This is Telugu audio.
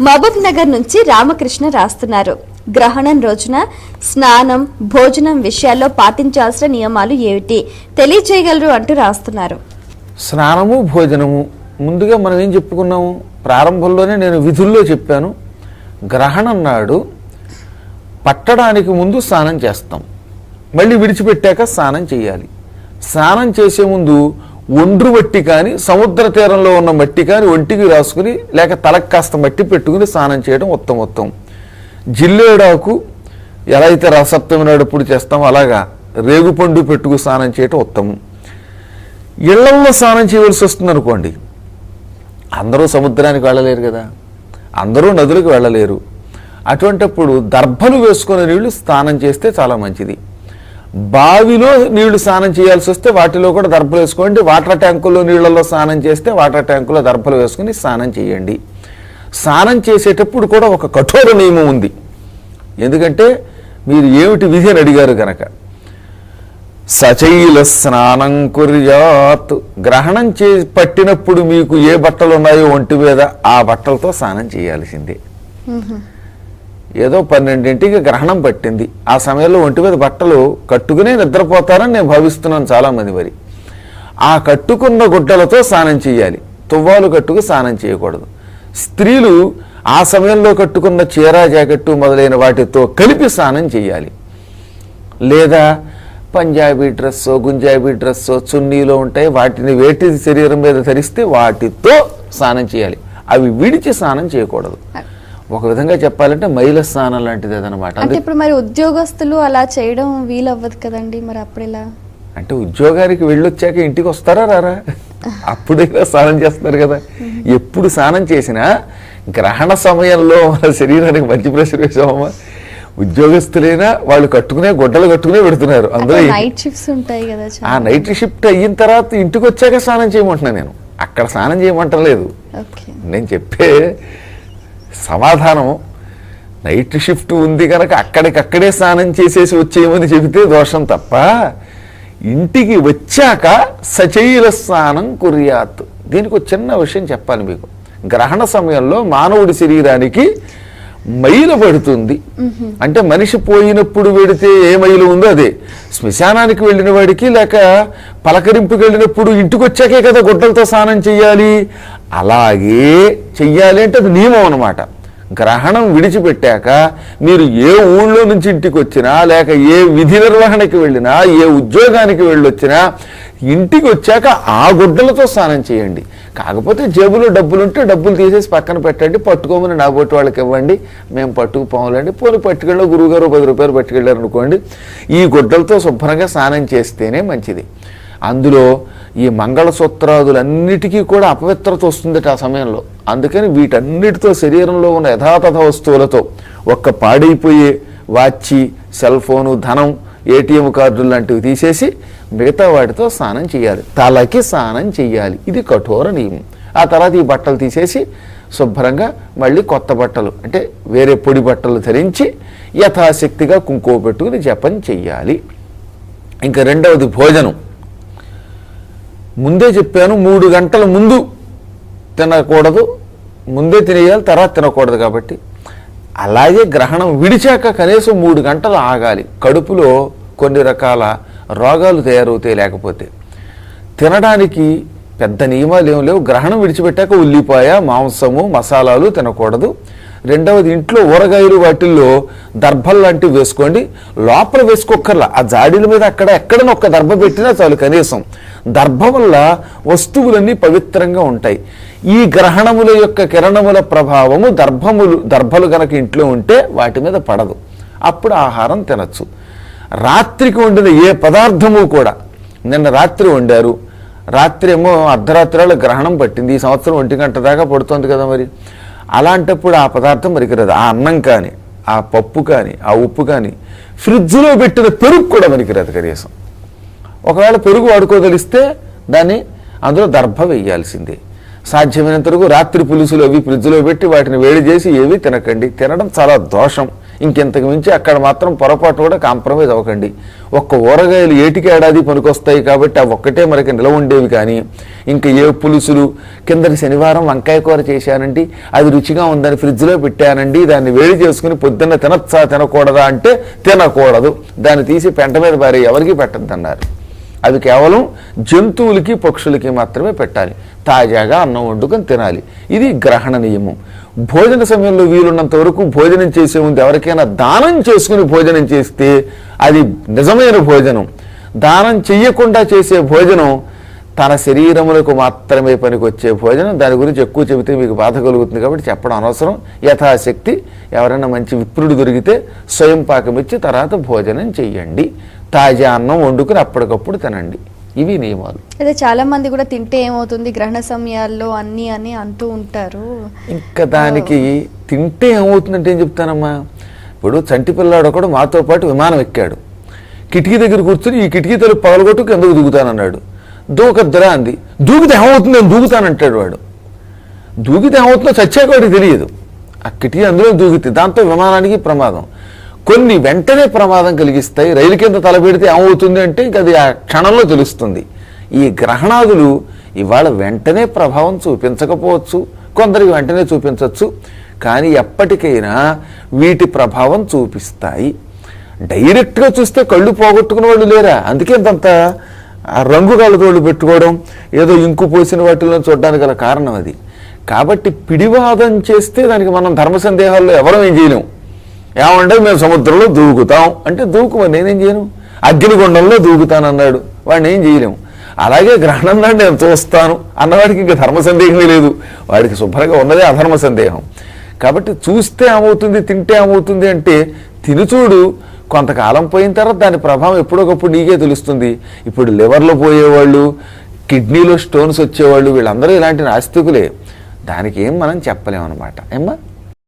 మహబూబ్ నగర్ నుంచి రామకృష్ణ రాస్తున్నారు. గ్రహణం రోజున స్నానం, భోజనం విషయాల్లో పాటించాల్సిన నియమాలు ఏమిటి తెలియచేయగలరు అంటూ రాస్తున్నారు. స్నానము, భోజనము ముందుగా మనం ఏం చెప్పుకున్నాము? ప్రారంభంలోనే నేను విధుల్లో చెప్పాను. గ్రహణం నాడు పట్టడానికి ముందు స్నానం చేస్తాం, మళ్ళీ విడిచిపెట్టాక స్నానం చేయాలి. స్నానం చేసే ముందు ఒండ్రు మట్టి కానీ సముద్ర తీరంలో ఉన్న మట్టి కానీ ఒంటికి రాసుకుని లేక తలకు కాస్త మట్టి పెట్టుకుని స్నానం చేయడం ఉత్తమోత్తం. జిల్లేడాకు ఎలా అయితే రసప్తమి నాడప్పుడు చేస్తామో అలాగా రేగుపండు పెట్టుకు స్నానం చేయడం ఉత్తమం. ఇళ్లల్లో స్నానం చేయవలసి వస్తుంది అనుకోండి, అందరూ సముద్రానికి వెళ్ళలేరు కదా, అందరూ నదులకు వెళ్ళలేరు. అటువంటప్పుడు దర్భలు వేసుకునే నీళ్లు స్నానం చేస్తే చాలా మంచిది. బావిలో నీళ్లు స్నానం చేయాల్సి వస్తే వాటిలో కూడా దర్భలు వేసుకోండి. వాటర్ ట్యాంకుల్లో నీళ్లలో స్నానం చేస్తే వాటర్ ట్యాంకులో దర్భలు వేసుకుని స్నానం చేయండి. స్నానం చేసేటప్పుడు కూడా ఒక కఠోర నియమం ఉంది. ఎందుకంటే మీరు ఏమిటి విధి అని అడిగారు కనుక, సచైల స్నానం కుర్యాత్. గ్రహణం పట్టినప్పుడు మీకు ఏ బట్టలు ఉన్నాయో ఒంటి మీద ఆ బట్టలతో స్నానం చేయాల్సిందే. ఏదో 12ంటికి గ్రహణం పట్టింది, ఆ సమయంలో ఒంటి మీద బట్టలు కట్టుకునే నిద్రపోతారని నేను భావిస్తున్నాను చాలామంది. మరి ఆ కట్టుకున్న గుడ్డలతో స్నానం చేయాలి, తువ్వాలు కట్టుకు స్నానం చేయకూడదు. స్త్రీలు ఆ సమయంలో కట్టుకున్న చీర, జాకెట్టు మొదలైన వాటితో కలిపి స్నానం చేయాలి. లేదా పంజాబీ డ్రెస్సో, గుంజాబీ డ్రెస్సో, చున్నీలో ఉంటాయి, వాటిని వేటి శరీరం మీద ధరిస్తే వాటితో స్నానం చేయాలి. అవి విడిచి స్నానం చేయకూడదు. ఒక విధంగా చెప్పాలంటే మైల స్నానం లాంటిది అదనమాట. అంటే ఇప్పుడు మరి ఉద్యోగస్తులు అలా చేయడం వీలవ్వదు కదండి, మరి అప్పుడెలా? అంటే ఉద్యోగానికి వెళ్ళొచ్చాక ఇంటికి వస్తారా రారా, అప్పుడైనా స్నానం చేస్తారు కదా. ఎప్పుడు స్నానం చేసినా గ్రహణ సమయంలో మన శరీరానికి మంచి ప్రెషర్ వేసామమ్మా. ఉద్యోగస్తులైనా వాళ్ళు కట్టుకునే గుడ్డలు కట్టుకునే పెడుతున్నారు. అందులో నైట్ షిఫ్ట్స్ ఉంటాయి కదా, ఆ నైట్ షిఫ్ట్ అయిన తర్వాత ఇంటికి వచ్చాక స్నానం చేయమంటున్నా నేను, అక్కడ స్నానం చేయమంటలేదు. నేను చెప్పే సమాధానం నైట్ షిఫ్ట్ ఉంది కనుక అక్కడికక్కడే స్నానం చేసేసి వచ్చేయమని చెబితే దోషం తప్ప, ఇంటికి వచ్చాక సచైల స్నానం కుర్యాత్. దీనికి ఒక చిన్న విషయం చెప్పాలి మీకు. గ్రహణ సమయంలో మానవుడి శరీరానికి మైలు పడుతుంది. అంటే మనిషి పోయినప్పుడు వెడితే ఏ మైలు ఉందో అదే. శ్మశానానికి వెళ్ళిన వాడికి లేక పలకరింపుకి వెళ్ళినప్పుడు ఇంటికి వచ్చాకే కదా గుడ్డలతో స్నానం చెయ్యాలి. అలాగే చెయ్యాలి అంటే అది నియమం అన్నమాట. గ్రహణం విడిచిపెట్టాక మీరు ఏ ఊళ్ళో నుంచి ఇంటికి వచ్చినా లేక ఏ విధి నిర్వహణకి వెళ్ళినా ఏ ఉద్యోగానికి వెళ్ళొచ్చినా ఇంటికి వచ్చాక ఆ గుడ్డలతో స్నానం చేయండి. కాకపోతే జేబులో డబ్బులుంటే డబ్బులు తీసేసి పక్కన పెట్టండి, పట్టుకోమని నా బొట్టు వాళ్ళకి ఇవ్వండి, మేము పట్టుకుపోవాలండి. పోనీ పట్టుకెళ్ళి గురువుగారు 10 రూపాయలు పట్టుకెళ్ళారు అనుకోండి, ఈ గుడ్డలతో శుభ్రంగా స్నానం చేస్తేనే మంచిది. అందులో ఈ మంగళసూత్రాదులన్నిటికీ కూడా అపవిత్రత వస్తుందట ఆ సమయంలో. అందుకని వీటన్నిటితో శరీరంలో ఉన్న యథాతథ వస్తువులతో ఒక్క పాడైపోయే వాచి, సెల్ ఫోను, ధనం, ఏటీఎం కార్డులు లాంటివి తీసేసి మిగతా వాటితో స్నానం చేయాలి. తలకి స్నానం చేయాలి, ఇది కఠోర నియమం. ఆ తర్వాత ఈ బట్టలు తీసేసి శుభ్రంగా మళ్ళీ కొత్త బట్టలు అంటే వేరే పొడి బట్టలు ధరించి యథాశక్తిగా కుంకుమ పెట్టుకుని జపం చెయ్యాలి. ఇంకా రెండవది భోజనం. ముందే చెప్పాను 3 గంటల ముందు తినకూడదు, ముందే తినేయాలి, తర్వాత తినకూడదు కాబట్టి. అలాగే గ్రహణం విడిచాక కనీసం 3 గంటలు ఆగాలి. కడుపులో కొన్ని రకాల రోగాలు తయారవుతాయి. లేకపోతే తినడానికి పెద్ద నియమాలు ఏం లేవు. గ్రహణం విడిచిపెట్టాక ఉల్లిపాయ, మాంసము, మసాలాలు తినకూడదు. రెండవది ఇంట్లో ఊరగాయలు వాటిల్లో దర్భలు లాంటివి వేసుకోండి. లోపల వేసుకోక్కర్లా, ఆ జాడీల మీద అక్కడ ఎక్కడైనా ఒక్క దర్భ పెట్టినా చాలు. కనీసం దర్భ వల్ల వస్తువులన్నీ పవిత్రంగా ఉంటాయి. ఈ గ్రహణముల యొక్క కిరణముల ప్రభావము దర్భలు కనుక ఇంట్లో ఉంటే వాటి మీద పడదు, అప్పుడు ఆహారం తినచ్చు. రాత్రికి వండిన ఏ పదార్థము కూడా, నిన్న రాత్రి వండారు, రాత్రి ఏమో అర్ధరాత్రిలో గ్రహణం పట్టింది, ఈ సంవత్సరం 1 గంట దాకా పడుతుంది కదా, మరి అలాంటప్పుడు ఆ పదార్థం మరికిరాదు. ఆ అన్నం కానీ, ఆ పప్పు కానీ, ఆ ఉప్పు కానీ, ఫ్రిడ్జ్లో పెట్టిన పెరుగు కూడా మరికిరాదు కనీసం. ఒకవేళ పెరుగు వాడుకోదలిస్తే దాన్ని అందులో దర్భ వేయాల్సిందే. సాధ్యమైనంత వరకు రాత్రి పులుసులు అవి ఫ్రిడ్జ్లో పెట్టి వాటిని వేడి చేసి ఏవి తినకండి. తినడం చాలా దోషం. ఇంకెంతకు మించి అక్కడ మాత్రం పొరపాటు కూడా కాంప్రమైజ్ అవ్వకండి. ఒక్క ఊరగాయలు ఏటికి ఏడాది పనికొస్తాయి కాబట్టి అవి ఒక్కటే మనకి నిలవ ఉండేవి. కానీ ఇంకా ఏ పులుసులు, కిందటి శనివారం వంకాయ కూర చేశానండి, అది రుచిగా ఉందని ఫ్రిడ్జ్లో పెట్టానండి, దాన్ని వేడి చేసుకుని పొద్దున్న తినచ్చా తినకూడదా అంటే తినకూడదు, దాన్ని తీసి పెంట మీద పారే ఎవరికి పెట్టద్దన్నారు. అవి కేవలం జంతువులకి పక్షులకి మాత్రమే పెట్టాలి. తాజాగా అన్నం వండుకొని తినాలి. ఇది గ్రహణ నియమం. భోజన సమయంలో వీలున్నంత వరకు భోజనం చేసే ముందు ఎవరికైనా దానం చేసుకుని భోజనం చేస్తే అది నిజమైన భోజనం. దానం చెయ్యకుండా చేసే భోజనం తన శరీరములకు మాత్రమే పనికొచ్చే భోజనం. దాని గురించి ఎక్కువ చెబితే మీకు బాధ కలుగుతుంది కాబట్టి చెప్పడం అనవసరం. యథాశక్తి ఎవరైనా మంచి విప్రుడు దొరికితే స్వయం పాకం ఇచ్చి తర్వాత భోజనం చెయ్యండి. తాజా అన్నం వండుకుని అప్పటికప్పుడు తినండి. ఇవి నియమాలు. అదే చాలా మంది కూడా తింటే ఏమవుతుంది గ్రహణ సమయాల్లో అన్ని అని అంటూ ఉంటారు. ఇంకా దానికి తింటే ఏమవుతుందంటే ఏం చెప్తానమ్మా, ఇప్పుడు చంటి పిల్లాడు ఒకడు మాతో పాటు విమానం ఎక్కాడు. కిటికీ దగ్గర కూర్చొని ఈ కిటికీ తలుపు పగలగొట్టుకు ఎందుకు దూకుతానన్నాడు. దూకద్దురా అంది. దూకితే ఏమవుతుంది, నేను దూకుతానంటాడు వాడు. దూకితే ఏమవుతుందో చచ్చాక వాడికి తెలియదు. ఆ కిటికీ అందులో దూకితే దాంతో విమానానికి ప్రమాదం. కొన్ని వెంటనే ప్రమాదం కలిగిస్తాయి. రైలు కింద తలపెడితే ఏమవుతుంది అంటే ఇంక అది ఆ క్షణంలో తెలుస్తుంది. ఈ గ్రహణాదులు ఇవాళ వెంటనే ప్రభావం చూపించకపోవచ్చు, కొందరికి వెంటనే చూపించవచ్చు. కానీ ఎప్పటికైనా వీటి ప్రభావం చూపిస్తాయి. డైరెక్ట్గా చూస్తే కళ్ళు పోగొట్టుకున్న వాళ్ళు లేరా? అందుకే అంత రంగు కళ్ళతోళ్ళు పెట్టుకోవడం, ఏదో ఇంకు పోసిన వాటిలో చూడడానికి గల కారణం అది. కాబట్టి పిడివాదం చేస్తే దానికి మనం ధర్మ సందేహాల్లో ఎవరం ఏం చేయలేం. ఏమంటే మేము సముద్రంలో దూకుతాం అంటే దూకు, నేనేం చేయను. అగ్నిగుండంలో దూకుతానన్నాడు, వాడిని ఏం చేయలేము. అలాగే గ్రహణం నాడు నేను చూస్తాను అన్నవాడికి ఇంకా ధర్మ సందేహమే లేదు. వాడికి శుభ్రంగా ఉన్నదే అధర్మ సందేహం. కాబట్టి చూస్తే ఏమవుతుంది, తింటే ఏమవుతుంది అంటే తినుచూడు. కొంతకాలం పోయిన తర్వాత దాని ప్రభావం ఎప్పుడొకప్పుడు నీకే తెలుస్తుంది. ఇప్పుడు లివర్లో పోయేవాళ్ళు, కిడ్నీలో స్టోన్స్ వచ్చేవాళ్ళు, వీళ్ళందరూ ఇలాంటి నాస్తికులే. దానికి ఏం మనం చెప్పలేమన్నమాట. ఏమ్మా?